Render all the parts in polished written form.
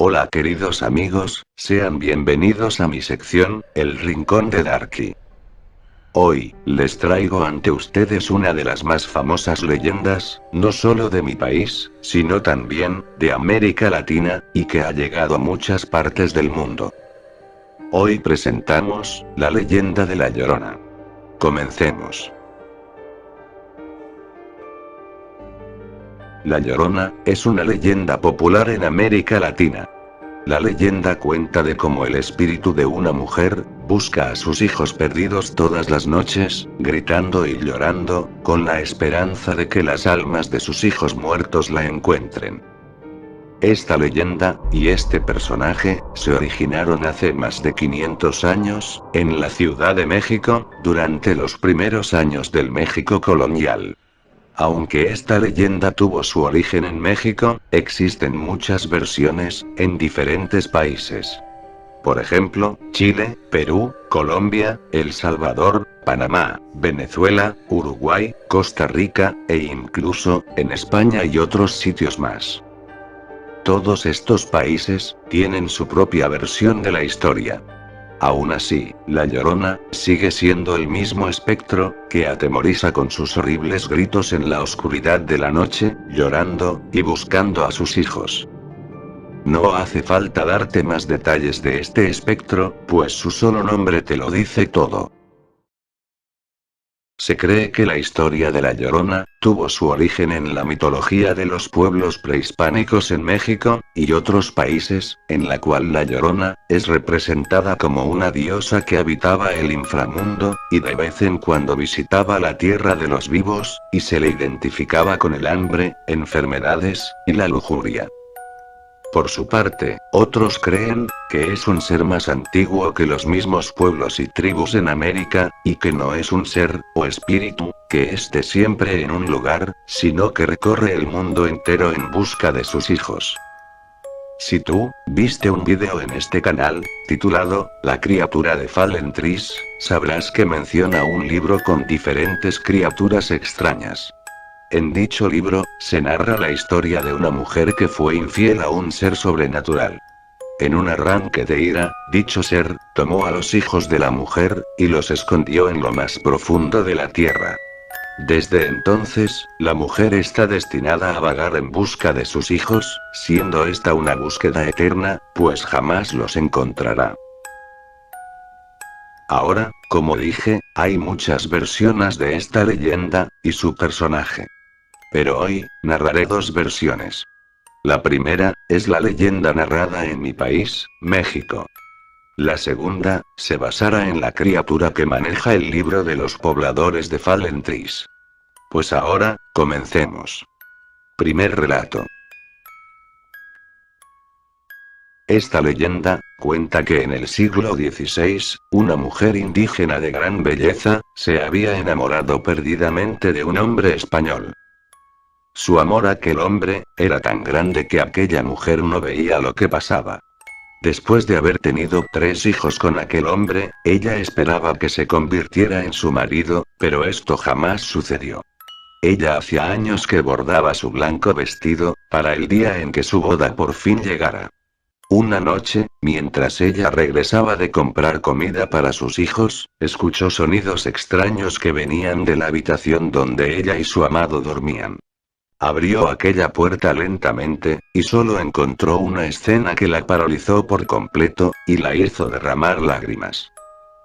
Hola queridos amigos, sean bienvenidos a mi sección, El Rincón de Darky. Hoy, les traigo ante ustedes una de las más famosas leyendas, no solo de mi país, sino también, de América Latina, y que ha llegado a muchas partes del mundo. Hoy presentamos, la leyenda de La Llorona. Comencemos. La Llorona, es una leyenda popular en América Latina. La leyenda cuenta de cómo el espíritu de una mujer, busca a sus hijos perdidos todas las noches, gritando y llorando, con la esperanza de que las almas de sus hijos muertos la encuentren. Esta leyenda, y este personaje, se originaron hace más de 500 años, en la Ciudad de México, durante los primeros años del México colonial. Aunque esta leyenda tuvo su origen en México, existen muchas versiones, en diferentes países. Por ejemplo, Chile, Perú, Colombia, El Salvador, Panamá, Venezuela, Uruguay, Costa Rica, e incluso, en España y otros sitios más. Todos estos países, tienen su propia versión de la historia. Aún así, La Llorona, sigue siendo el mismo espectro, que atemoriza con sus horribles gritos en la oscuridad de la noche, llorando, y buscando a sus hijos. No hace falta darte más detalles de este espectro, pues su solo nombre te lo dice todo. Se cree que la historia de La Llorona, tuvo su origen en la mitología de los pueblos prehispánicos en México, y otros países, en la cual La Llorona, es representada como una diosa que habitaba el inframundo, y de vez en cuando visitaba la tierra de los vivos, y se le identificaba con el hambre, enfermedades, y la lujuria. Por su parte, otros creen, que es un ser más antiguo que los mismos pueblos y tribus en América, y que no es un ser, o espíritu, que esté siempre en un lugar, sino que recorre el mundo entero en busca de sus hijos. Si tú, viste un video en este canal, titulado, La criatura de Fallen Trees, sabrás que menciona un libro con diferentes criaturas extrañas. En dicho libro, se narra la historia de una mujer que fue infiel a un ser sobrenatural. En un arranque de ira, dicho ser, tomó a los hijos de la mujer, y los escondió en lo más profundo de la tierra. Desde entonces, la mujer está destinada a vagar en busca de sus hijos, siendo esta una búsqueda eterna, pues jamás los encontrará. Ahora, como dije, hay muchas versiones de esta leyenda, y su personaje. Pero hoy, narraré dos versiones. La primera, es la leyenda narrada en mi país, México. La segunda, se basará en la criatura que maneja el libro de los pobladores de Fallen Trees. Pues ahora, comencemos. Primer relato. Esta leyenda, cuenta que en el siglo XVI, una mujer indígena de gran belleza, se había enamorado perdidamente de un hombre español. Su amor a aquel hombre, era tan grande que aquella mujer no veía lo que pasaba. Después de haber tenido 3 hijos con aquel hombre, ella esperaba que se convirtiera en su marido, pero esto jamás sucedió. Ella hacía años que bordaba su blanco vestido, para el día en que su boda por fin llegara. Una noche, mientras ella regresaba de comprar comida para sus hijos, escuchó sonidos extraños que venían de la habitación donde ella y su amado dormían. Abrió aquella puerta lentamente, y solo encontró una escena que la paralizó por completo, y la hizo derramar lágrimas.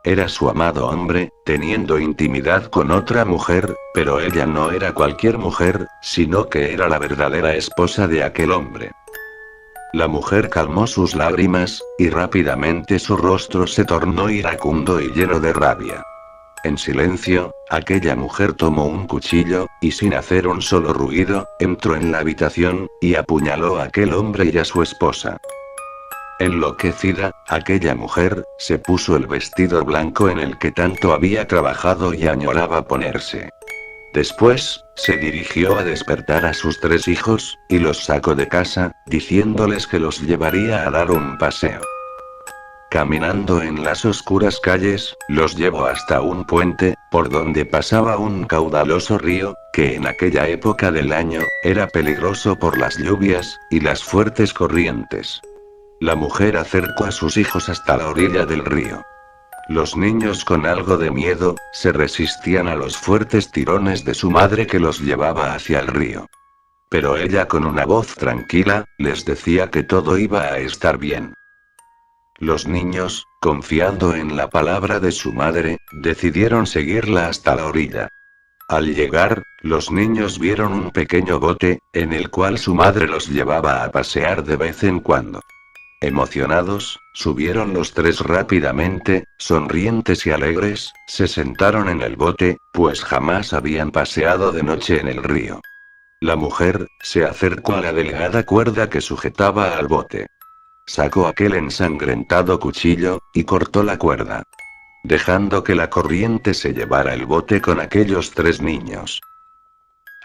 Era su amado hombre, teniendo intimidad con otra mujer, pero ella no era cualquier mujer, sino que era la verdadera esposa de aquel hombre. La mujer calmó sus lágrimas, y rápidamente su rostro se tornó iracundo y lleno de rabia. En silencio, aquella mujer tomó un cuchillo, y sin hacer un solo ruido, entró en la habitación, y apuñaló a aquel hombre y a su esposa. Enloquecida, aquella mujer, se puso el vestido blanco en el que tanto había trabajado y añoraba ponerse. Después, se dirigió a despertar a sus 3 hijos, y los sacó de casa, diciéndoles que los llevaría a dar un paseo. Caminando en las oscuras calles, los llevó hasta un puente, por donde pasaba un caudaloso río, que en aquella época del año, era peligroso por las lluvias, y las fuertes corrientes. La mujer acercó a sus hijos hasta la orilla del río. Los niños, con algo de miedo, se resistían a los fuertes tirones de su madre que los llevaba hacia el río. Pero ella, con una voz tranquila, les decía que todo iba a estar bien. Los niños, confiando en la palabra de su madre, decidieron seguirla hasta la orilla. Al llegar, los niños vieron un pequeño bote, en el cual su madre los llevaba a pasear de vez en cuando. Emocionados, subieron los tres rápidamente, sonrientes y alegres, se sentaron en el bote, pues jamás habían paseado de noche en el río. La mujer se acercó a la delgada cuerda que sujetaba al bote. Sacó aquel ensangrentado cuchillo, y cortó la cuerda, dejando que la corriente se llevara el bote con aquellos tres niños.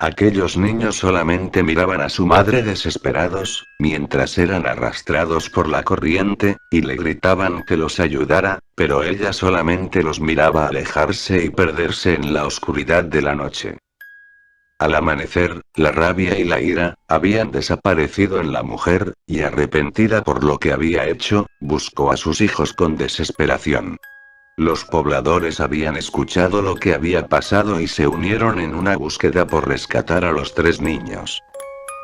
Aquellos niños solamente miraban a su madre desesperados, mientras eran arrastrados por la corriente, y le gritaban que los ayudara, pero ella solamente los miraba alejarse y perderse en la oscuridad de la noche. Al amanecer, la rabia y la ira habían desaparecido en la mujer, y arrepentida por lo que había hecho, buscó a sus hijos con desesperación. Los pobladores habían escuchado lo que había pasado y se unieron en una búsqueda por rescatar a los tres niños.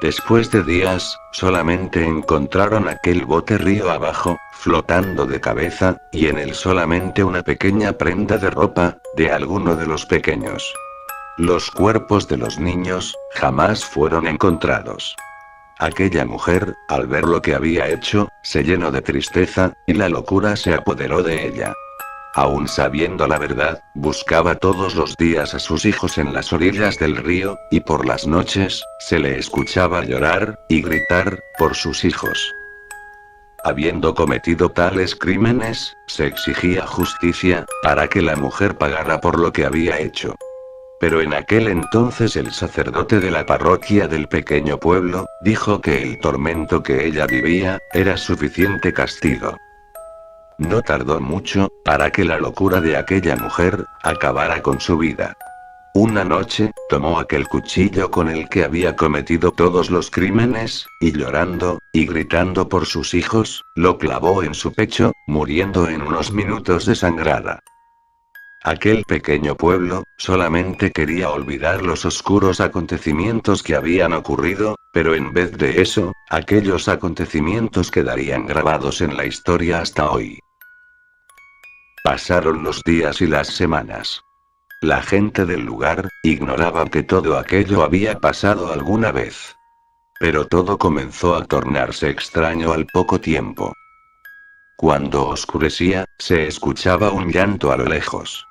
Después de días, solamente encontraron aquel bote río abajo, flotando de cabeza, y en él solamente una pequeña prenda de ropa, de alguno de los pequeños. Los cuerpos de los niños jamás fueron encontrados. Aquella mujer, al ver lo que había hecho, se llenó de tristeza, y la locura se apoderó de ella. Aún sabiendo la verdad, buscaba todos los días a sus hijos en las orillas del río, y por las noches, se le escuchaba llorar y gritar por sus hijos. Habiendo cometido tales crímenes, se exigía justicia, para que la mujer pagara por lo que había hecho. Pero en aquel entonces el sacerdote de la parroquia del pequeño pueblo, dijo que el tormento que ella vivía, era suficiente castigo. No tardó mucho, para que la locura de aquella mujer, acabara con su vida. Una noche, tomó aquel cuchillo con el que había cometido todos los crímenes, y llorando, y gritando por sus hijos, lo clavó en su pecho, muriendo en unos minutos desangrada. Aquel pequeño pueblo, solamente quería olvidar los oscuros acontecimientos que habían ocurrido, pero en vez de eso, aquellos acontecimientos quedarían grabados en la historia hasta hoy. Pasaron los días y las semanas. La gente del lugar, ignoraba que todo aquello había pasado alguna vez. Pero todo comenzó a tornarse extraño al poco tiempo. Cuando oscurecía, se escuchaba un llanto a lo lejos.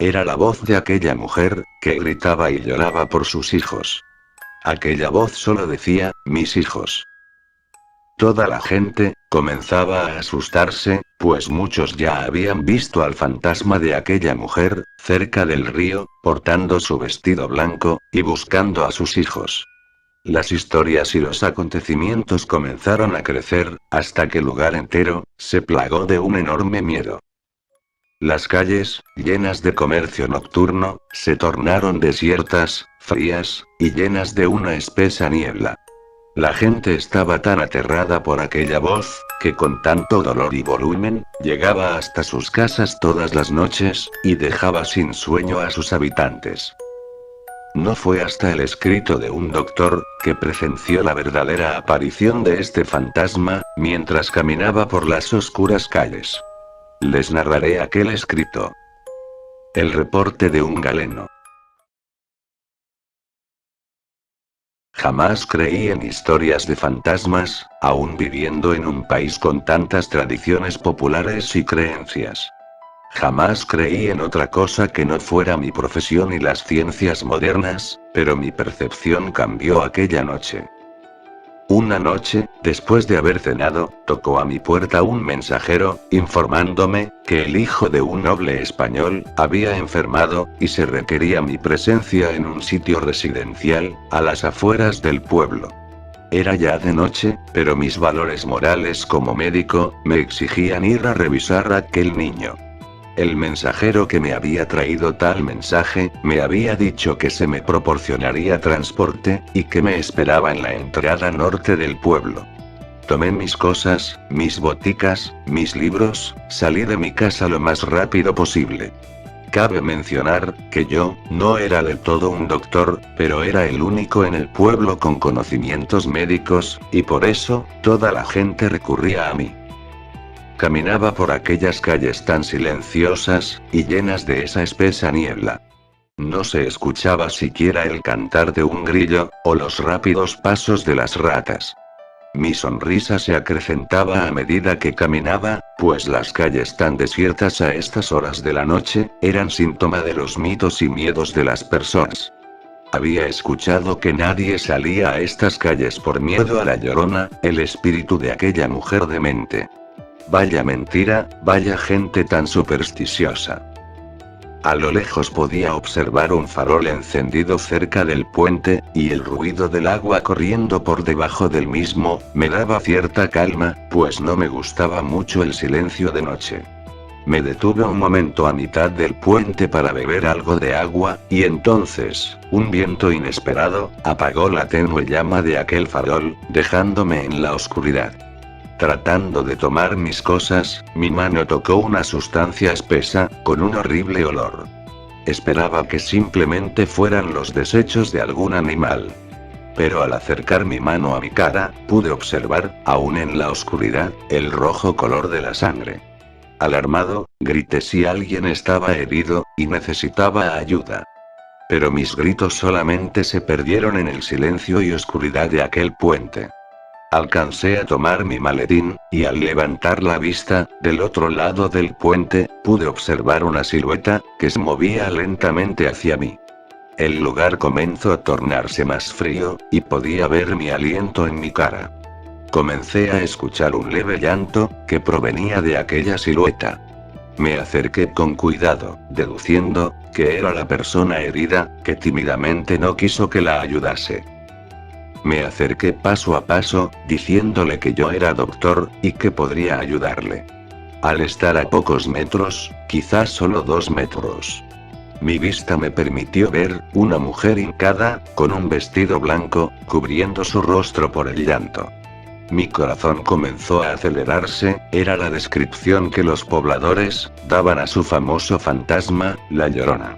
Era la voz de aquella mujer, que gritaba y lloraba por sus hijos. Aquella voz solo decía, mis hijos. Toda la gente comenzaba a asustarse, pues muchos ya habían visto al fantasma de aquella mujer, cerca del río, portando su vestido blanco, y buscando a sus hijos. Las historias y los acontecimientos comenzaron a crecer, hasta que el lugar entero se plagó de un enorme miedo. Las calles, llenas de comercio nocturno, se tornaron desiertas, frías, y llenas de una espesa niebla. La gente estaba tan aterrada por aquella voz, que con tanto dolor y volumen, llegaba hasta sus casas todas las noches, y dejaba sin sueño a sus habitantes. No fue hasta el escrito de un doctor, que presenció la verdadera aparición de este fantasma, mientras caminaba por las oscuras calles. Les narraré aquel escrito. El reporte de un galeno. Jamás creí en historias de fantasmas, aún viviendo en un país con tantas tradiciones populares y creencias. Jamás creí en otra cosa que no fuera mi profesión y las ciencias modernas, pero mi percepción cambió aquella noche. Una noche, después de haber cenado, tocó a mi puerta un mensajero, informándome que el hijo de un noble español había enfermado, y se requería mi presencia en un sitio residencial, a las afueras del pueblo. Era ya de noche, pero mis valores morales como médico, me exigían ir a revisar a aquel niño. El mensajero que me había traído tal mensaje, me había dicho que se me proporcionaría transporte, y que me esperaba en la entrada norte del pueblo. Tomé mis cosas, mis boticas, mis libros, salí de mi casa lo más rápido posible. Cabe mencionar, que yo, no era del todo un doctor, pero era el único en el pueblo con conocimientos médicos, y por eso, toda la gente recurría a mí. Caminaba por aquellas calles tan silenciosas, y llenas de esa espesa niebla. No se escuchaba siquiera el cantar de un grillo, o los rápidos pasos de las ratas. Mi sonrisa se acrecentaba a medida que caminaba, pues las calles tan desiertas a estas horas de la noche, eran síntoma de los mitos y miedos de las personas. Había escuchado que nadie salía a estas calles por miedo a la Llorona, el espíritu de aquella mujer demente. Vaya mentira, vaya gente tan supersticiosa. A lo lejos podía observar un farol encendido cerca del puente, y el ruido del agua corriendo por debajo del mismo, me daba cierta calma, pues no me gustaba mucho el silencio de noche. Me detuve un momento a mitad del puente para beber algo de agua, y entonces, un viento inesperado, apagó la tenue llama de aquel farol, dejándome en la oscuridad. Tratando de tomar mis cosas, mi mano tocó una sustancia espesa, con un horrible olor. Esperaba que simplemente fueran los desechos de algún animal. Pero al acercar mi mano a mi cara, pude observar, aún en la oscuridad, el rojo color de la sangre. Alarmado, grité si alguien estaba herido, y necesitaba ayuda. Pero mis gritos solamente se perdieron en el silencio y oscuridad de aquel puente. Alcancé a tomar mi maletín, y al levantar la vista, del otro lado del puente, pude observar una silueta, que se movía lentamente hacia mí. El lugar comenzó a tornarse más frío, y podía ver mi aliento en mi cara. Comencé a escuchar un leve llanto, que provenía de aquella silueta. Me acerqué con cuidado, deduciendo, que era la persona herida, que tímidamente no quiso que la ayudase. Me acerqué paso a paso, diciéndole que yo era doctor, y que podría ayudarle. Al estar a pocos metros, quizás solo 2 metros, mi vista me permitió ver una mujer hincada, con un vestido blanco, cubriendo su rostro por el llanto. Mi corazón comenzó a acelerarse, era la descripción que los pobladores daban a su famoso fantasma, la Llorona.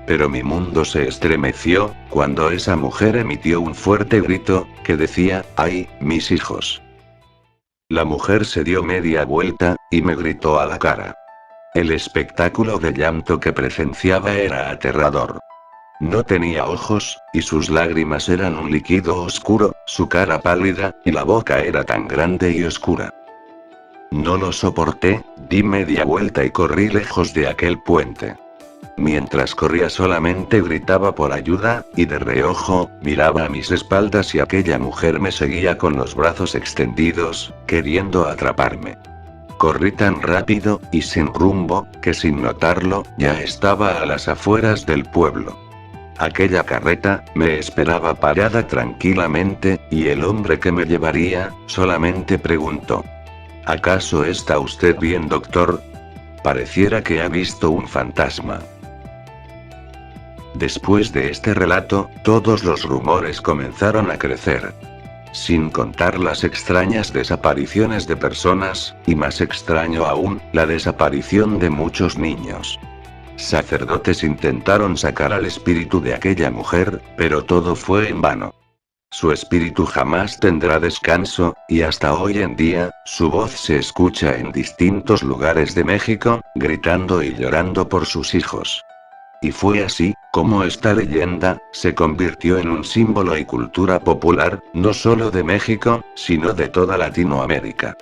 Pero mi mundo se estremeció, cuando esa mujer emitió un fuerte grito, que decía, ¡ay, mis hijos! La mujer se dio media vuelta, y me gritó a la cara. El espectáculo de llanto que presenciaba era aterrador. No tenía ojos, y sus lágrimas eran un líquido oscuro, su cara pálida, y la boca era tan grande y oscura. No lo soporté, di media vuelta y corrí lejos de aquel puente. Mientras corría solamente gritaba por ayuda, y de reojo, miraba a mis espaldas y aquella mujer me seguía con los brazos extendidos, queriendo atraparme. Corrí tan rápido, y sin rumbo, que sin notarlo, ya estaba a las afueras del pueblo. Aquella carreta, me esperaba parada tranquilamente, y el hombre que me llevaría, solamente preguntó. ¿Acaso está usted bien, doctor? Pareciera que ha visto un fantasma. Después de este relato, todos los rumores comenzaron a crecer. Sin contar las extrañas desapariciones de personas, y más extraño aún, la desaparición de muchos niños. Sacerdotes intentaron sacar al espíritu de aquella mujer, pero todo fue en vano. Su espíritu jamás tendrá descanso, y hasta hoy en día, su voz se escucha en distintos lugares de México, gritando y llorando por sus hijos. Y fue así, como esta leyenda, se convirtió en un símbolo y cultura popular, no solo de México, sino de toda Latinoamérica.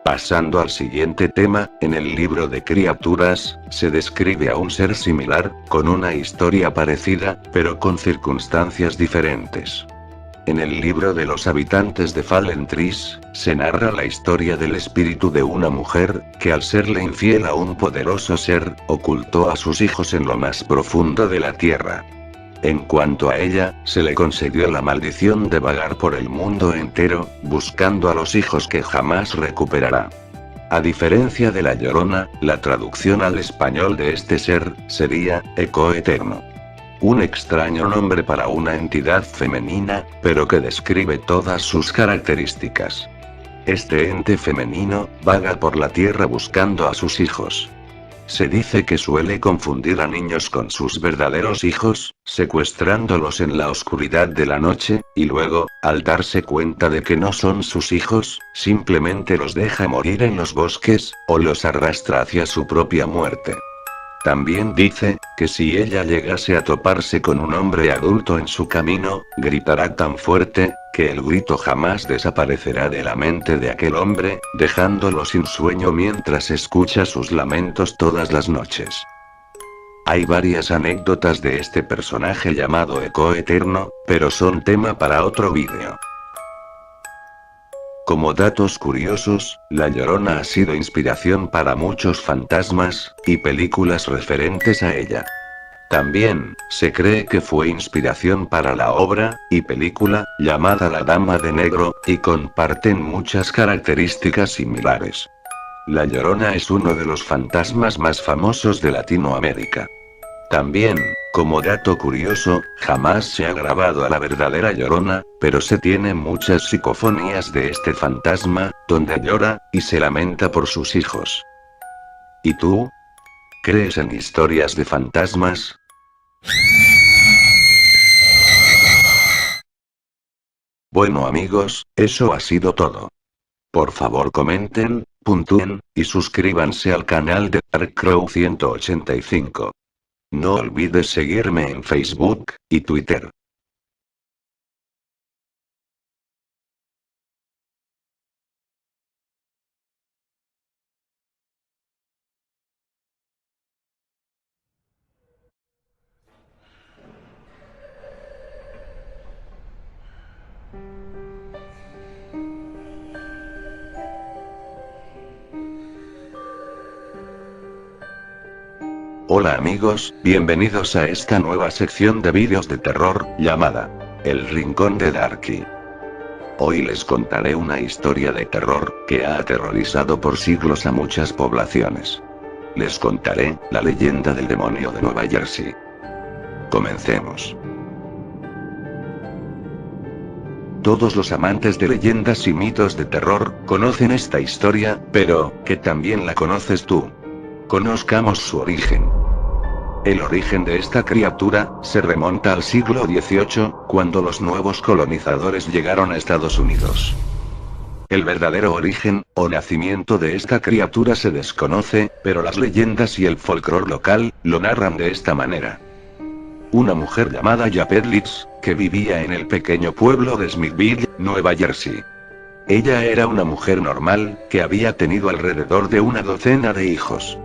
Pasando al siguiente tema, en el libro de Criaturas, se describe a un ser similar, con una historia parecida, pero con circunstancias diferentes. En el libro de los habitantes de Fallen Trees, se narra la historia del espíritu de una mujer, que al serle infiel a un poderoso ser, ocultó a sus hijos en lo más profundo de la tierra. En cuanto a ella, se le concedió la maldición de vagar por el mundo entero, buscando a los hijos que jamás recuperará. A diferencia de la Llorona, la traducción al español de este ser, sería, eco eterno. Un extraño nombre para una entidad femenina, pero que describe todas sus características. Este ente femenino vaga por la tierra buscando a sus hijos. Se dice que suele confundir a niños con sus verdaderos hijos, secuestrándolos en la oscuridad de la noche, y luego, al darse cuenta de que no son sus hijos, simplemente los deja morir en los bosques, o los arrastra hacia su propia muerte. También dice, que si ella llegase a toparse con un hombre adulto en su camino, gritará tan fuerte, que el grito jamás desaparecerá de la mente de aquel hombre, dejándolo sin sueño mientras escucha sus lamentos todas las noches. Hay varias anécdotas de este personaje llamado Eco Eterno, pero son tema para otro vídeo. Como datos curiosos, La Llorona ha sido inspiración para muchos fantasmas, y películas referentes a ella. También, se cree que fue inspiración para la obra, y película, llamada La Dama de Negro, y comparten muchas características similares. La Llorona es uno de los fantasmas más famosos de Latinoamérica. También, como dato curioso, jamás se ha grabado a la verdadera Llorona, pero se tienen muchas psicofonías de este fantasma, donde llora, y se lamenta por sus hijos. ¿Y tú? ¿Crees en historias de fantasmas? Bueno amigos, eso ha sido todo. Por favor comenten, puntúen, y suscríbanse al canal de Darkcrow 185. No olvides seguirme en Facebook y Twitter. Hola amigos, bienvenidos a esta nueva sección de vídeos de terror, llamada El Rincón de Darky. Hoy les contaré una historia de terror, que ha aterrorizado por siglos a muchas poblaciones. Les contaré, la leyenda del demonio de Nueva Jersey. Comencemos. Todos los amantes de leyendas y mitos de terror, conocen esta historia, pero, ¿que también la conoces tú? Conozcamos su origen. El origen de esta criatura, se remonta al siglo XVIII, cuando los nuevos colonizadores llegaron a Estados Unidos. El verdadero origen, o nacimiento de esta criatura se desconoce, pero las leyendas y el folclore local, lo narran de esta manera. Una mujer llamada Japet Litz, que vivía en el pequeño pueblo de Smithville, Nueva Jersey. Ella era una mujer normal, que había tenido alrededor de una docena de hijos.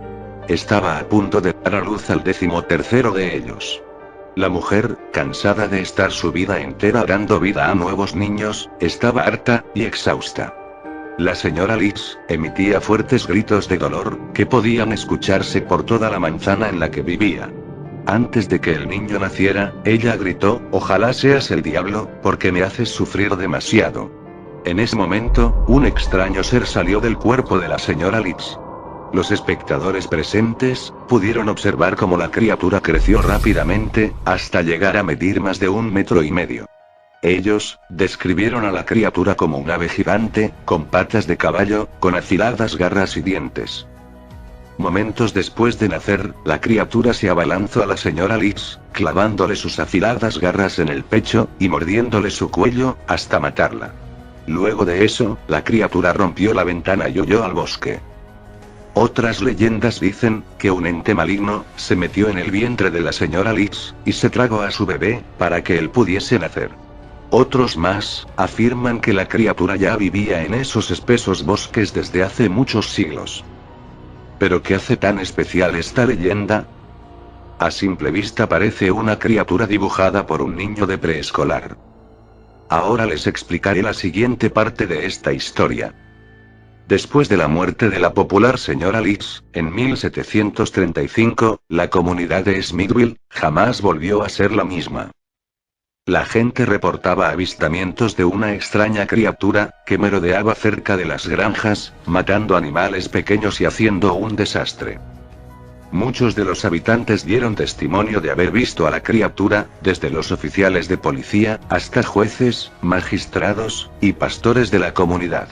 Estaba a punto de dar a luz al 13º de ellos. La mujer, cansada de estar su vida entera dando vida a nuevos niños, estaba harta y exhausta. La señora Litz emitía fuertes gritos de dolor, que podían escucharse por toda la manzana en la que vivía. Antes de que el niño naciera, ella gritó: «Ojalá seas el diablo, porque me haces sufrir demasiado». En ese momento, un extraño ser salió del cuerpo de la señora Litz. Los espectadores presentes pudieron observar cómo la criatura creció rápidamente, hasta llegar a medir más de 1,5 metros. Ellos describieron a la criatura como un ave gigante, con patas de caballo, con afiladas garras y dientes. Momentos después de nacer, la criatura se abalanzó a la señora Litz, clavándole sus afiladas garras en el pecho, y mordiéndole su cuello, hasta matarla. Luego de eso, la criatura rompió la ventana y huyó al bosque. Otras leyendas dicen, que un ente maligno, se metió en el vientre de la señora Litz, y se tragó a su bebé, para que él pudiese nacer. Otros más, afirman que la criatura ya vivía en esos espesos bosques desde hace muchos siglos. ¿Pero qué hace tan especial esta leyenda? A simple vista parece una criatura dibujada por un niño de preescolar. Ahora les explicaré la siguiente parte de esta historia. Después de la muerte de la popular señora Litz, en 1735, la comunidad de Smithville jamás volvió a ser la misma. La gente reportaba avistamientos de una extraña criatura, que merodeaba cerca de las granjas, matando animales pequeños y haciendo un desastre. Muchos de los habitantes dieron testimonio de haber visto a la criatura, desde los oficiales de policía, hasta jueces, magistrados, y pastores de la comunidad.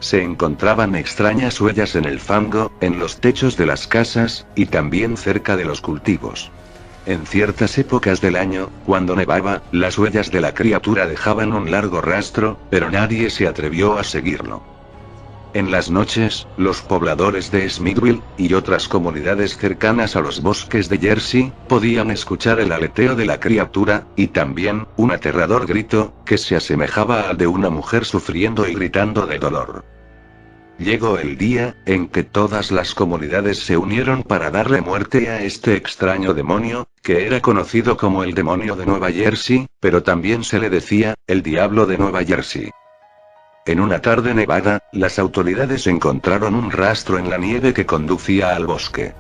Se encontraban extrañas huellas en el fango, en los techos de las casas, y también cerca de los cultivos. En ciertas épocas del año, cuando nevaba, las huellas de la criatura dejaban un largo rastro, pero nadie se atrevió a seguirlo. En las noches, los pobladores de Smithville, y otras comunidades cercanas a los bosques de Jersey, podían escuchar el aleteo de la criatura, y también, un aterrador grito, que se asemejaba al de una mujer sufriendo y gritando de dolor. Llegó el día, en que todas las comunidades se unieron para darle muerte a este extraño demonio, que era conocido como el demonio de Nueva Jersey, pero también se le decía, el diablo de Nueva Jersey. En una tarde nevada, las autoridades encontraron un rastro en la nieve que conducía al bosque.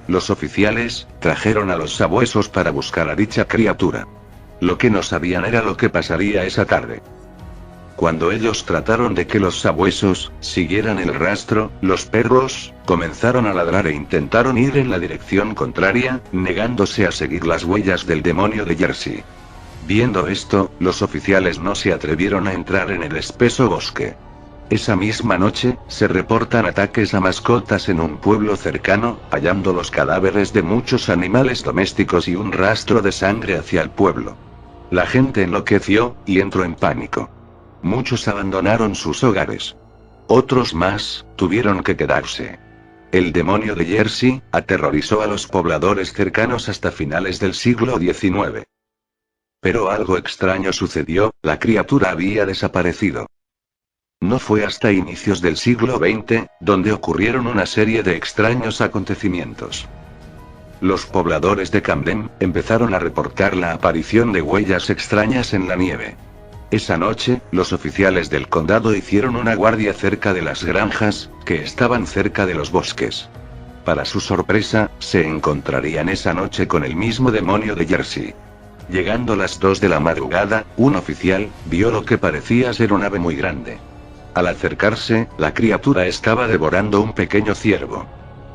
Los oficiales trajeron a los sabuesos para buscar a dicha criatura. Lo que no sabían era lo que pasaría esa tarde. Cuando ellos trataron de que los sabuesos siguieran el rastro, los perros comenzaron a ladrar e intentaron ir en la dirección contraria, negándose a seguir las huellas del demonio de Jersey. Viendo esto, los oficiales no se atrevieron a entrar en el espeso bosque. Esa misma noche, se reportan ataques a mascotas en un pueblo cercano, hallando los cadáveres de muchos animales domésticos y un rastro de sangre hacia el pueblo. La gente enloqueció, y entró en pánico. Muchos abandonaron sus hogares. Otros más, tuvieron que quedarse. El demonio de Jersey aterrorizó a los pobladores cercanos hasta finales del siglo XIX. Pero algo extraño sucedió, la criatura había desaparecido. No fue hasta inicios del siglo XX, donde ocurrieron una serie de extraños acontecimientos. Los pobladores de Camden empezaron a reportar la aparición de huellas extrañas en la nieve. Esa noche, los oficiales del condado hicieron una guardia cerca de las granjas, que estaban cerca de los bosques. Para su sorpresa, se encontrarían esa noche con el mismo demonio de Jersey. Llegando las 2 de la madrugada, un oficial vio lo que parecía ser un ave muy grande. Al acercarse, la criatura estaba devorando un pequeño ciervo.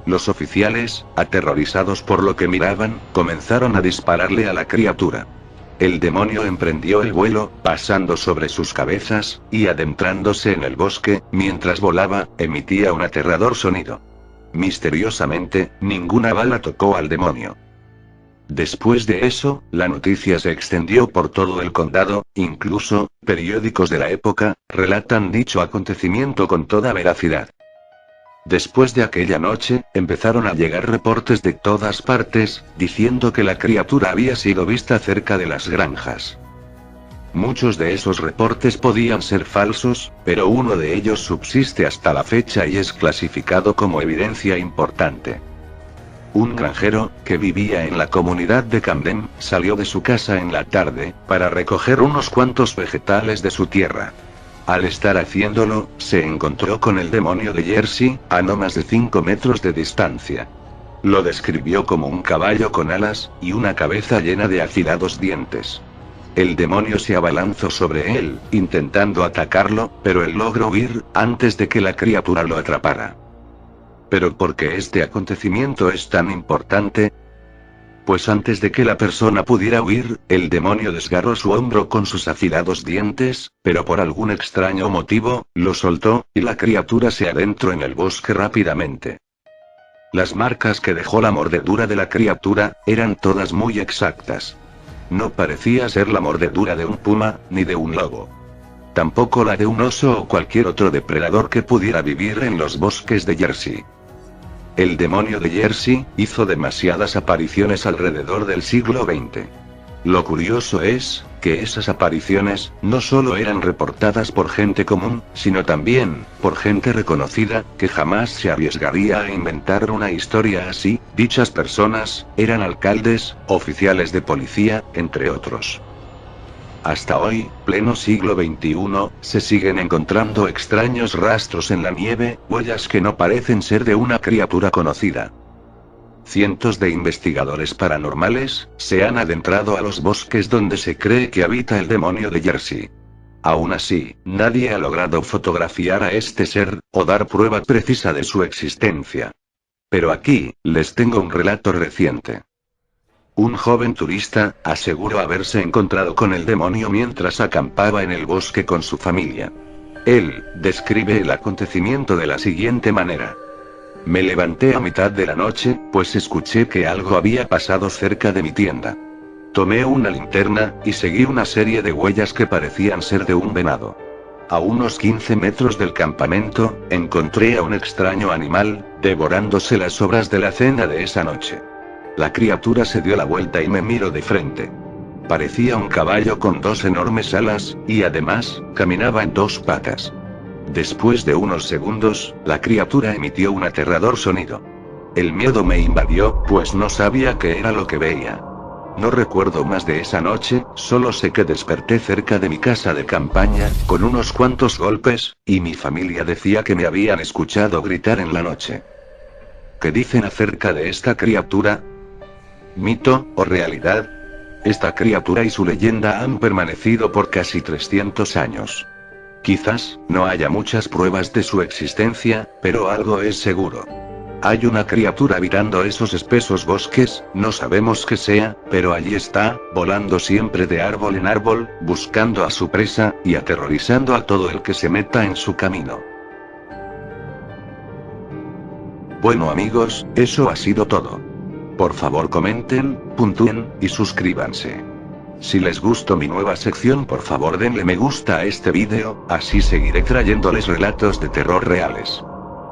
Los oficiales, aterrorizados por lo que miraban, comenzaron a dispararle a la criatura. El demonio emprendió el vuelo, pasando sobre sus cabezas, y adentrándose en el bosque, mientras volaba, emitía un aterrador sonido. Misteriosamente, ninguna bala tocó al demonio. Después de eso, la noticia se extendió por todo el condado, incluso, periódicos de la época, relatan dicho acontecimiento con toda veracidad. Después de aquella noche, empezaron a llegar reportes de todas partes, diciendo que la criatura había sido vista cerca de las granjas. Muchos de esos reportes podían ser falsos, pero uno de ellos subsiste hasta la fecha y es clasificado como evidencia importante. Un granjero, que vivía en la comunidad de Camden, salió de su casa en la tarde, para recoger unos cuantos vegetales de su tierra. Al estar haciéndolo, se encontró con el demonio de Jersey, a no más de 5 metros de distancia. Lo describió como un caballo con alas, y una cabeza llena de afilados dientes. El demonio se abalanzó sobre él, intentando atacarlo, pero él logró huir, antes de que la criatura lo atrapara. ¿Pero por qué este acontecimiento es tan importante? Pues antes de que la persona pudiera huir, el demonio desgarró su hombro con sus afilados dientes, pero por algún extraño motivo, lo soltó, y la criatura se adentró en el bosque rápidamente. Las marcas que dejó la mordedura de la criatura, eran todas muy exactas. No parecía ser la mordedura de un puma, ni de un lobo. Tampoco la de un oso o cualquier otro depredador que pudiera vivir en los bosques de Jersey. El demonio de Jersey hizo demasiadas apariciones alrededor del siglo XX. Lo curioso es, que esas apariciones, no solo eran reportadas por gente común, sino también, por gente reconocida, que jamás se arriesgaría a inventar una historia así. Dichas personas, eran alcaldes, oficiales de policía, entre otros. Hasta hoy, pleno siglo XXI, se siguen encontrando extraños rastros en la nieve, huellas que no parecen ser de una criatura conocida. Cientos de investigadores paranormales se han adentrado a los bosques donde se cree que habita el demonio de Jersey. Aún así, nadie ha logrado fotografiar a este ser, o dar prueba precisa de su existencia. Pero aquí, les tengo un relato reciente. Un joven turista, aseguró haberse encontrado con el demonio mientras acampaba en el bosque con su familia. Él, describe el acontecimiento de la siguiente manera. Me levanté a mitad de la noche, pues escuché que algo había pasado cerca de mi tienda. Tomé una linterna, y seguí una serie de huellas que parecían ser de un venado. A unos 15 metros del campamento, encontré a un extraño animal, devorándose las sobras de la cena de esa noche. La criatura se dio la vuelta y me miró de frente. Parecía un caballo con dos enormes alas, y además, caminaba en dos patas. Después de unos segundos, la criatura emitió un aterrador sonido. El miedo me invadió, pues no sabía qué era lo que veía. No recuerdo más de esa noche, solo sé que desperté cerca de mi casa de campaña, con unos cuantos golpes, y mi familia decía que me habían escuchado gritar en la noche. ¿Qué dicen acerca de esta criatura? ¿Mito, o realidad? Esta criatura y su leyenda han permanecido por casi 300 años. Quizás, no haya muchas pruebas de su existencia, pero algo es seguro. Hay una criatura habitando esos espesos bosques, no sabemos qué sea, pero allí está, volando siempre de árbol en árbol, buscando a su presa, y aterrorizando a todo el que se meta en su camino. Bueno amigos, eso ha sido todo. Por favor comenten, puntúen, y suscríbanse. Si les gustó mi nueva sección, por favor denle me gusta a este vídeo, así seguiré trayéndoles relatos de terror reales.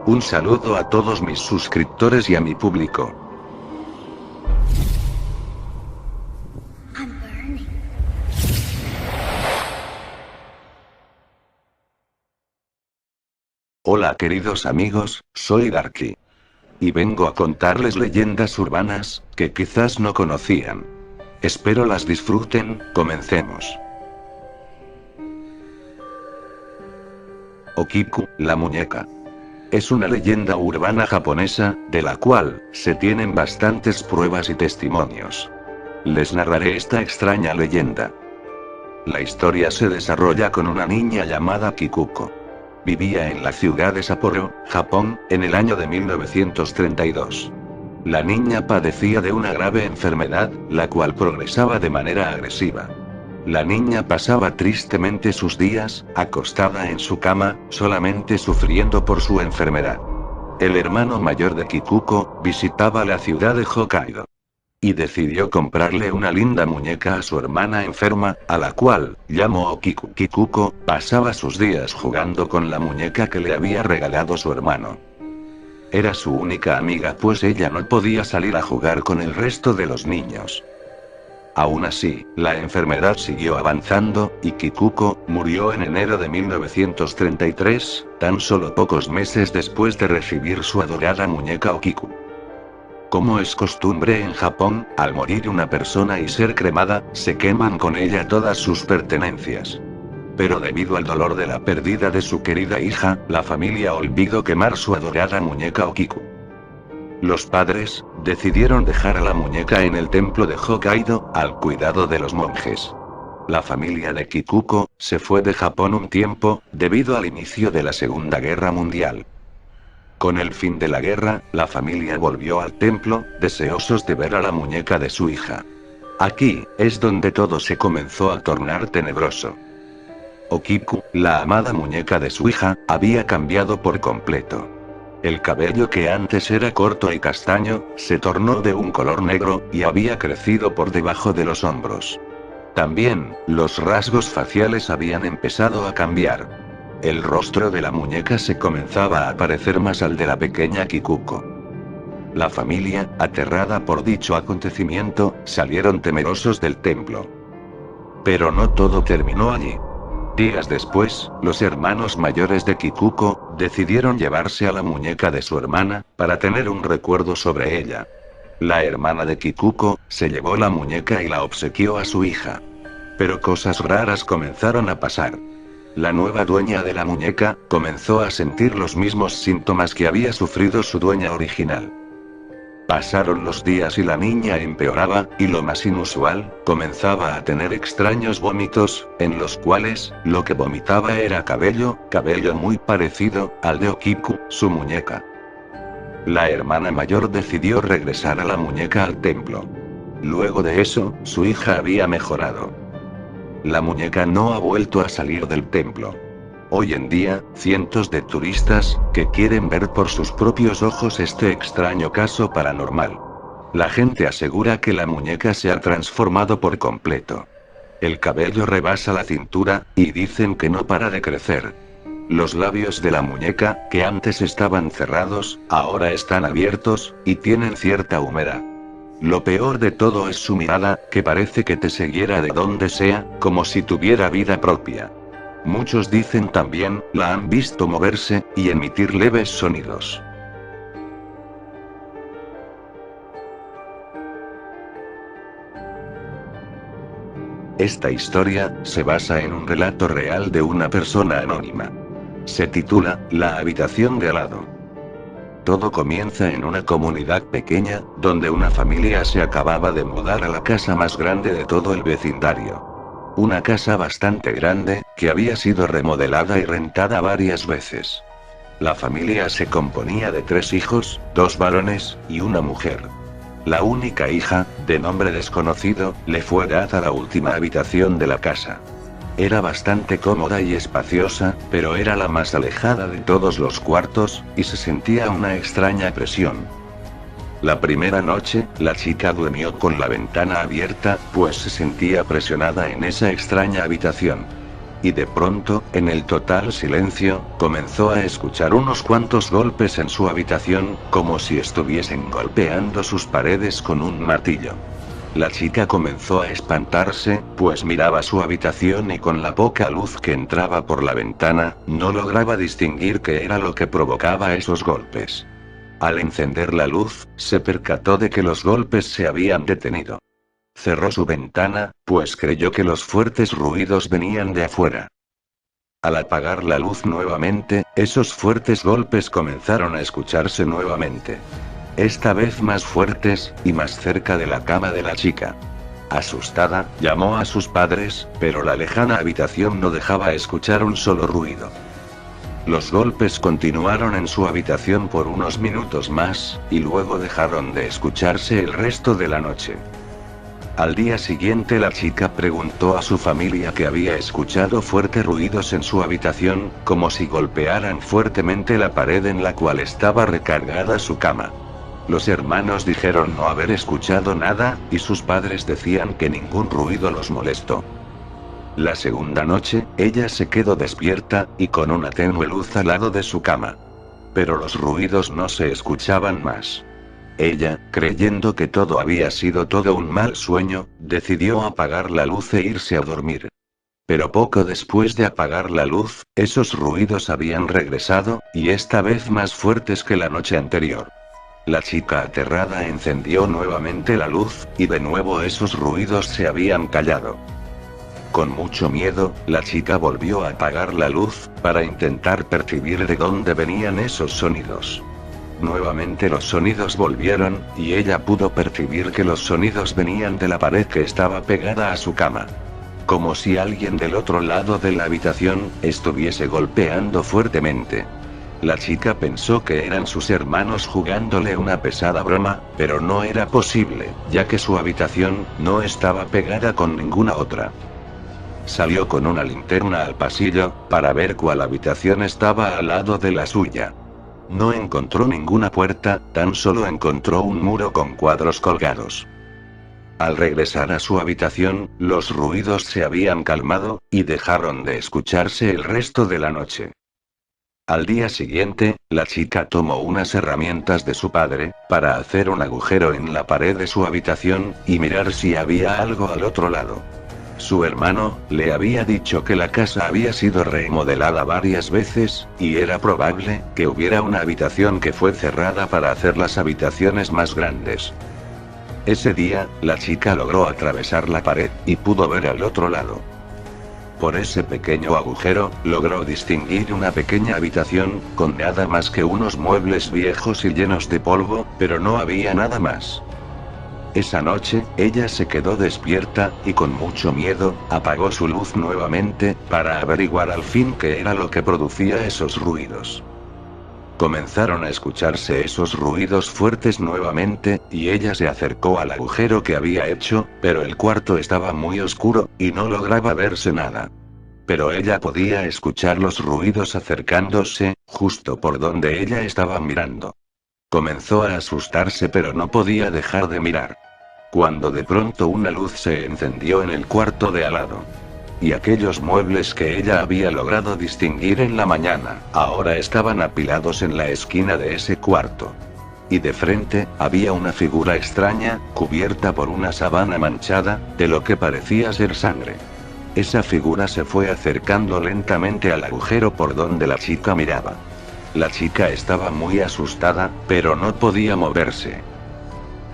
Un saludo a todos mis suscriptores y a mi público. Hola queridos amigos, soy Darky. Y vengo a contarles leyendas urbanas, que quizás no conocían. Espero las disfruten, comencemos. Okiku, la muñeca. Es una leyenda urbana japonesa, de la cual se tienen bastantes pruebas y testimonios. Les narraré esta extraña leyenda. La historia se desarrolla con una niña llamada Kikuko. Vivía en la ciudad de Sapporo, Japón, en el año de 1932. La niña padecía de una grave enfermedad, la cual progresaba de manera agresiva. La niña pasaba tristemente sus días, acostada en su cama, solamente sufriendo por su enfermedad. El hermano mayor de Kikuko, visitaba la ciudad de Hokkaido. Y decidió comprarle una linda muñeca a su hermana enferma, a la cual llamó Okiku. Kikuko pasaba sus días jugando con la muñeca que le había regalado su hermano. Era su única amiga, pues ella no podía salir a jugar con el resto de los niños. Aún así, la enfermedad siguió avanzando, y Kikuko murió en enero de 1933, tan solo pocos meses después de recibir su adorada muñeca Okiku. Como es costumbre en Japón, al morir una persona y ser cremada, se queman con ella todas sus pertenencias. Pero debido al dolor de la pérdida de su querida hija, la familia olvidó quemar su adorada muñeca Okiku. Los padres decidieron dejar a la muñeca en el templo de Hokkaido, al cuidado de los monjes. La familia de Kikuko se fue de Japón un tiempo, debido al inicio de la Segunda Guerra Mundial. Con el fin de la guerra, la familia volvió al templo, deseosos de ver a la muñeca de su hija. Aquí es donde todo se comenzó a tornar tenebroso. Okiku, la amada muñeca de su hija, había cambiado por completo. El cabello que antes era corto y castaño, se tornó de un color negro, y había crecido por debajo de los hombros. También, los rasgos faciales habían empezado a cambiar. El rostro de la muñeca se comenzaba a parecer más al de la pequeña Kikuko. La familia, aterrada por dicho acontecimiento, salieron temerosos del templo. Pero no todo terminó allí. Días después, los hermanos mayores de Kikuko decidieron llevarse a la muñeca de su hermana, para tener un recuerdo sobre ella. La hermana de Kikuko se llevó la muñeca y la obsequió a su hija. Pero cosas raras comenzaron a pasar. La nueva dueña de la muñeca comenzó a sentir los mismos síntomas que había sufrido su dueña original. Pasaron los días y la niña empeoraba, y lo más inusual, comenzaba a tener extraños vómitos, en los cuales, lo que vomitaba era cabello muy parecido al de Okiku, su muñeca. La hermana mayor decidió regresar a la muñeca al templo. Luego de eso, su hija había mejorado. La muñeca no ha vuelto a salir del templo. Hoy en día, cientos de turistas, que quieren ver por sus propios ojos este extraño caso paranormal. La gente asegura que la muñeca se ha transformado por completo. El cabello rebasa la cintura, y dicen que no para de crecer. Los labios de la muñeca, que antes estaban cerrados, ahora están abiertos, y tienen cierta humedad. Lo peor de todo es su mirada, que parece que te siguiera de donde sea, como si tuviera vida propia. Muchos dicen también, la han visto moverse, y emitir leves sonidos. Esta historia se basa en un relato real de una persona anónima. Se titula, La habitación de al lado. Todo comienza en una comunidad pequeña, donde una familia se acababa de mudar a la casa más grande de todo el vecindario. Una casa bastante grande, que había sido remodelada y rentada varias veces. La familia se componía de 3 hijos, 2 varones, y una mujer. La única hija, de nombre desconocido, le fue dada la última habitación de la casa. Era bastante cómoda y espaciosa, pero era la más alejada de todos los cuartos, y se sentía una extraña presión. La primera noche, la chica durmió con la ventana abierta, pues se sentía presionada en esa extraña habitación. Y de pronto, en el total silencio, comenzó a escuchar unos cuantos golpes en su habitación, como si estuviesen golpeando sus paredes con un martillo. La chica comenzó a espantarse, pues miraba su habitación y con la poca luz que entraba por la ventana, no lograba distinguir qué era lo que provocaba esos golpes. Al encender la luz, se percató de que los golpes se habían detenido. Cerró su ventana, pues creyó que los fuertes ruidos venían de afuera. Al apagar la luz nuevamente, esos fuertes golpes comenzaron a escucharse nuevamente. Esta vez más fuertes, y más cerca de la cama de la chica. Asustada, llamó a sus padres, pero la lejana habitación no dejaba escuchar un solo ruido. Los golpes continuaron en su habitación por unos minutos más, y luego dejaron de escucharse el resto de la noche. Al día siguiente la chica preguntó a su familia que había escuchado fuertes ruidos en su habitación, como si golpearan fuertemente la pared en la cual estaba recargada su cama. Los hermanos dijeron no haber escuchado nada, y sus padres decían que ningún ruido los molestó. La segunda noche, ella se quedó despierta, y con una tenue luz al lado de su cama. Pero los ruidos no se escuchaban más. Ella, creyendo que todo había sido todo un mal sueño, decidió apagar la luz e irse a dormir. Pero poco después de apagar la luz, esos ruidos habían regresado, y esta vez más fuertes que la noche anterior. La chica aterrada encendió nuevamente la luz, y de nuevo esos ruidos se habían callado. Con mucho miedo, la chica volvió a apagar la luz, para intentar percibir de dónde venían esos sonidos. Nuevamente los sonidos volvieron, y ella pudo percibir que los sonidos venían de la pared que estaba pegada a su cama. Como si alguien del otro lado de la habitación, estuviese golpeando fuertemente. La chica pensó que eran sus hermanos jugándole una pesada broma, pero no era posible, ya que su habitación no estaba pegada con ninguna otra. Salió con una linterna al pasillo, para ver cuál habitación estaba al lado de la suya. No encontró ninguna puerta, tan solo encontró un muro con cuadros colgados. Al regresar a su habitación, los ruidos se habían calmado, y dejaron de escucharse el resto de la noche. Al día siguiente, la chica tomó unas herramientas de su padre, para hacer un agujero en la pared de su habitación, y mirar si había algo al otro lado. Su hermano, le había dicho que la casa había sido remodelada varias veces, y era probable, que hubiera una habitación que fue cerrada para hacer las habitaciones más grandes. Ese día, la chica logró atravesar la pared, y pudo ver al otro lado. Por ese pequeño agujero, logró distinguir una pequeña habitación, con nada más que unos muebles viejos y llenos de polvo, pero no había nada más. Esa noche, ella se quedó despierta, y con mucho miedo, apagó su luz nuevamente, para averiguar al fin qué era lo que producía esos ruidos. Comenzaron a escucharse esos ruidos fuertes nuevamente, y ella se acercó al agujero que había hecho, pero el cuarto estaba muy oscuro, y no lograba verse nada. Pero ella podía escuchar los ruidos acercándose, justo por donde ella estaba mirando. Comenzó a asustarse pero no podía dejar de mirar. Cuando de pronto una luz se encendió en el cuarto de al lado. Y aquellos muebles que ella había logrado distinguir en la mañana, ahora estaban apilados en la esquina de ese cuarto. Y de frente, había una figura extraña, cubierta por una sábana manchada, de lo que parecía ser sangre. Esa figura se fue acercando lentamente al agujero por donde la chica miraba. La chica estaba muy asustada, pero no podía moverse.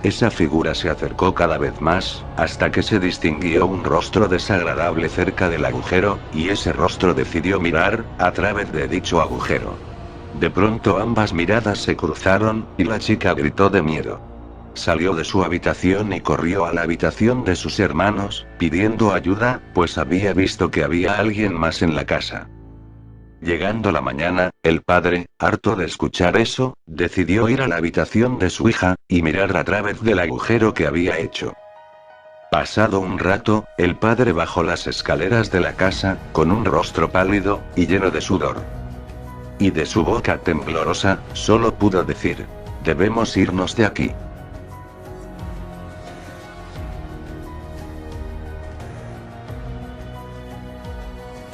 Esa figura se acercó cada vez más, hasta que se distinguió un rostro desagradable cerca del agujero, y ese rostro decidió mirar, a través de dicho agujero. De pronto ambas miradas se cruzaron, y la chica gritó de miedo. Salió de su habitación y corrió a la habitación de sus hermanos, pidiendo ayuda, pues había visto que había alguien más en la casa. Llegando la mañana, el padre, harto de escuchar eso, decidió ir a la habitación de su hija, y mirar a través del agujero que había hecho. Pasado un rato, el padre bajó las escaleras de la casa, con un rostro pálido, y lleno de sudor. Y de su boca temblorosa, solo pudo decir: «Debemos irnos de aquí».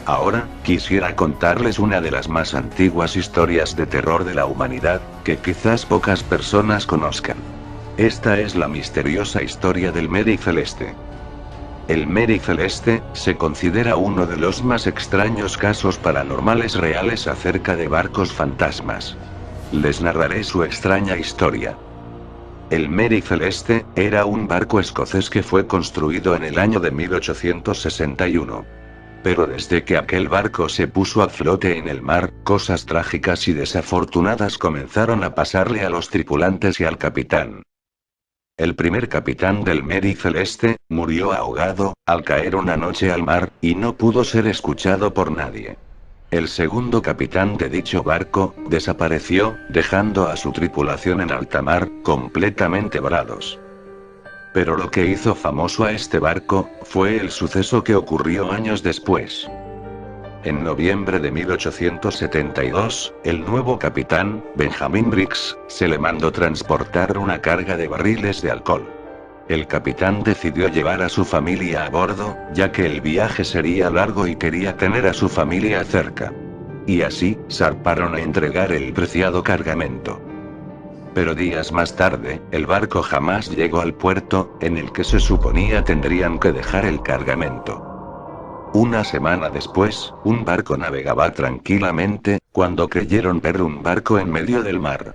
Ahora, quisiera contarles una de las más antiguas historias de terror de la humanidad, que quizás pocas personas conozcan. Esta es la misteriosa historia del Mary Celeste. El Mary Celeste se considera uno de los más extraños casos paranormales reales acerca de barcos fantasmas. Les narraré su extraña historia. El Mary Celeste era un barco escocés que fue construido en el año de 1861. Pero desde que aquel barco se puso a flote en el mar, cosas trágicas y desafortunadas comenzaron a pasarle a los tripulantes y al capitán. El primer capitán del Mary Celeste murió ahogado, al caer una noche al mar, y no pudo ser escuchado por nadie. El segundo capitán de dicho barco desapareció, dejando a su tripulación en alta mar, completamente varados. Pero lo que hizo famoso a este barco, fue el suceso que ocurrió años después. En noviembre de 1872, el nuevo capitán, Benjamin Briggs, se le mandó transportar una carga de barriles de alcohol. El capitán decidió llevar a su familia a bordo, ya que el viaje sería largo y quería tener a su familia cerca. Y así, zarparon a entregar el preciado cargamento. Pero días más tarde, el barco jamás llegó al puerto, en el que se suponía tendrían que dejar el cargamento. Una semana después, un barco navegaba tranquilamente, cuando creyeron ver un barco en medio del mar.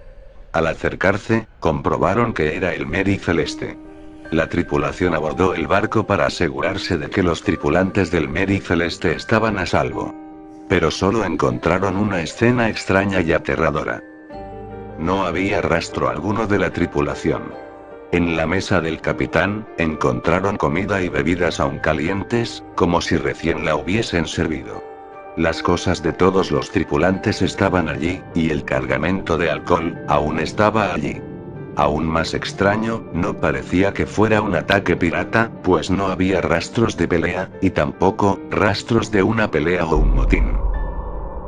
Al acercarse, comprobaron que era el Mary Celeste. La tripulación abordó el barco para asegurarse de que los tripulantes del Mary Celeste estaban a salvo. Pero solo encontraron una escena extraña y aterradora. No había rastro alguno de la tripulación. En la mesa del capitán, encontraron comida y bebidas aún calientes, como si recién la hubiesen servido. Las cosas de todos los tripulantes estaban allí, y el cargamento de alcohol, aún estaba allí. Aún más extraño, no parecía que fuera un ataque pirata, pues no había rastros de pelea, y tampoco rastros de una pelea o un motín.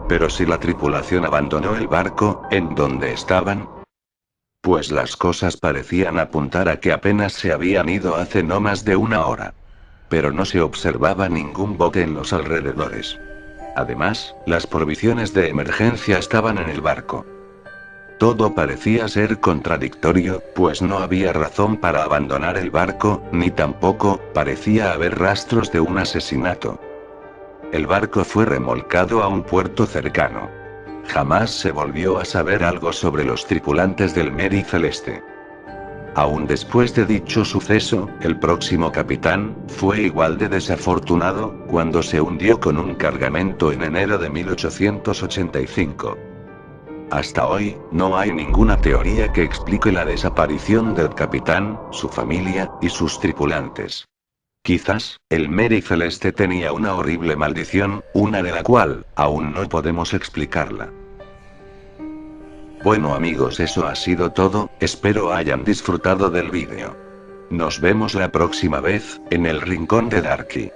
Pero si la tripulación abandonó el barco, ¿en dónde estaban? Pues las cosas parecían apuntar a que apenas se habían ido hace no más de una hora. Pero no se observaba ningún bote en los alrededores. Además, las provisiones de emergencia estaban en el barco. Todo parecía ser contradictorio, pues no había razón para abandonar el barco, ni tampoco parecía haber rastros de un asesinato. El barco fue remolcado a un puerto cercano. Jamás se volvió a saber algo sobre los tripulantes del Mary Celeste. Aún después de dicho suceso, el próximo capitán fue igual de desafortunado, cuando se hundió con un cargamento en enero de 1885. Hasta hoy, no hay ninguna teoría que explique la desaparición del capitán, su familia, y sus tripulantes. Quizás, el Mary Celeste tenía una horrible maldición, una de la cual, aún no podemos explicarla. Bueno amigos, eso ha sido todo, espero hayan disfrutado del vídeo. Nos vemos la próxima vez, en el rincón de Darky.